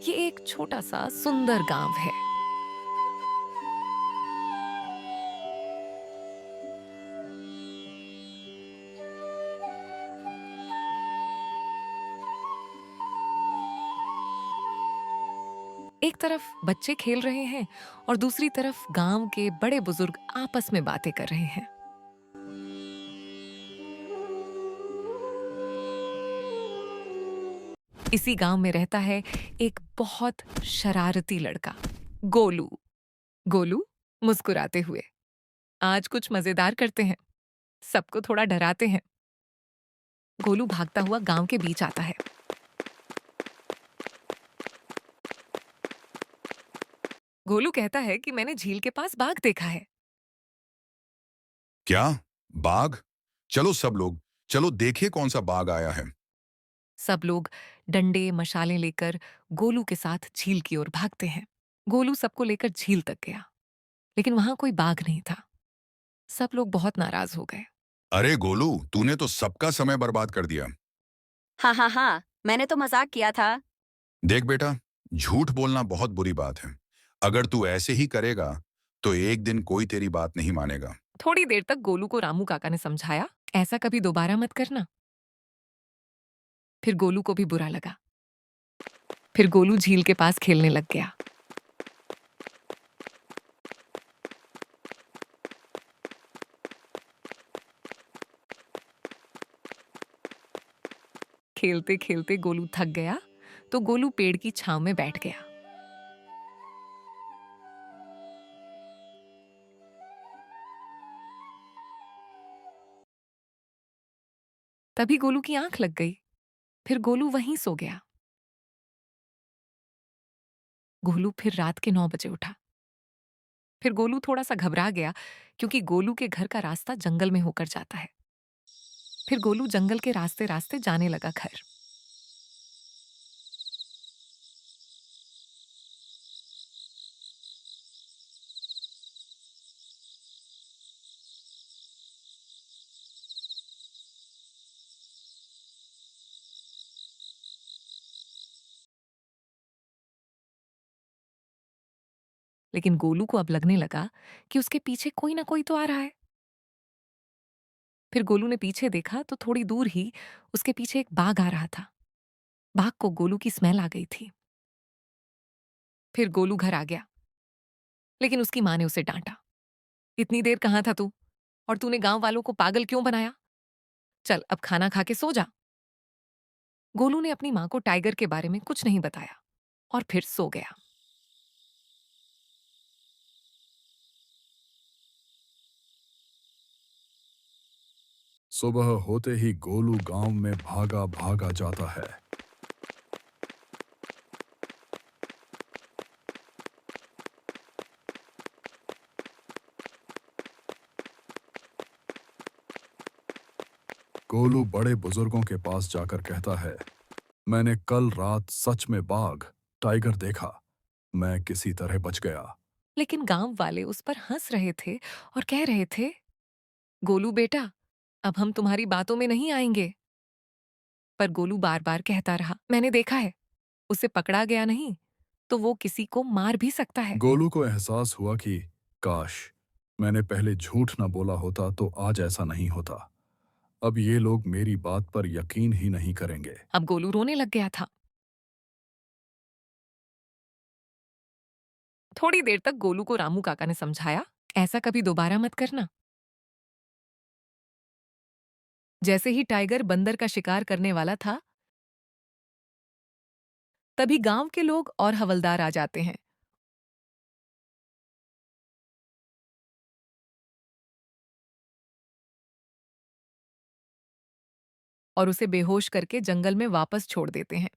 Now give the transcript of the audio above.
ये एक छोटा सा सुंदर गांव है। एक तरफ बच्चे खेल रहे हैं और दूसरी तरफ गांव के बड़े बुजुर्ग आपस में बातें कर रहे हैं। इसी गांव में रहता है एक बहुत शरारती लड़का, गोलू। गोलू मुस्कुराते हुए, आज कुछ मजेदार करते हैं, सबको थोड़ा डराते हैं। गोलू भागता हुआ गांव के बीच आता है। गोलू कहता है कि मैंने झील के पास बाघ देखा है। क्या? बाघ? चलो सब लोग, चलो देखे कौन सा बाघ आया है। सब लोग डंडे मशालें लेकर गोलू के साथ झील की ओर भागते हैं। गोलू सबको लेकर झील तक गया, लेकिन वहां कोई बाघ नहीं था। सब लोग बहुत नाराज हो गए। अरे गोलू, तूने तो सबका समय बर्बाद कर दिया। हाँ हाँ हाँ, मैंने तो मजाक किया था। देख बेटा, झूठ बोलना बहुत बुरी बात है। अगर तू ऐसे ही करेगा तो एक दिन कोई तेरी बात नहीं मानेगा। थोड़ी देर तक गोलू को रामू काका ने समझाया, ऐसा कभी दोबारा मत करना। फिर गोलू को भी बुरा लगा। फिर गोलू झील के पास खेलने लग गया। खेलते खेलते गोलू थक गया, तो गोलू पेड़ की छांव में बैठ गया। तभी गोलू की आंख लग गई। फिर गोलू वहीं सो गया। गोलू फिर रात के 9 बजे उठा। फिर गोलू थोड़ा सा घबरा गया, क्योंकि गोलू के घर का रास्ता जंगल में होकर जाता है। फिर गोलू जंगल के रास्ते रास्ते जाने लगा घर। लेकिन गोलू को अब लगने लगा कि उसके पीछे कोई ना कोई तो आ रहा है। फिर गोलू ने पीछे देखा तो थोड़ी दूर ही उसके पीछे एक बाघ आ रहा था। बाघ को गोलू की स्मेल आ गई थी। फिर गोलू घर आ गया, लेकिन उसकी माँ ने उसे डांटा। इतनी देर कहाँ था तू? और तूने गांव वालों को पागल क्यों बनाया? चल अब खाना खा के सो जा। गोलू ने अपनी माँ को टाइगर के बारे में कुछ नहीं बताया और फिर सो गया। सुबह होते ही गोलू गांव में भागा भागा जाता है। गोलू बड़े बुजुर्गों के पास जाकर कहता है, मैंने कल रात सच में बाघ टाइगर देखा। मैं किसी तरह बच गया। लेकिन गांव वाले उस पर हंस रहे थे और कह रहे थे, गोलू बेटा, अब हम तुम्हारी बातों में नहीं आएंगे। पर गोलू बार बार कहता रहा, मैंने देखा है, उसे पकड़ा गया नहीं तो वो किसी को मार भी सकता है। गोलू को एहसास हुआ कि काश मैंने पहले झूठ न बोला होता तो आज ऐसा नहीं होता। अब ये लोग मेरी बात पर यकीन ही नहीं करेंगे। अब गोलू रोने लग गया था। थोड़ी देर तक गोलू को रामू काका ने समझाया, ऐसा कभी दोबारा मत करना। जैसे ही टाइगर बंदर का शिकार करने वाला था, तभी गांव के लोग और हवलदार आ जाते हैं और उसे बेहोश करके जंगल में वापस छोड़ देते हैं।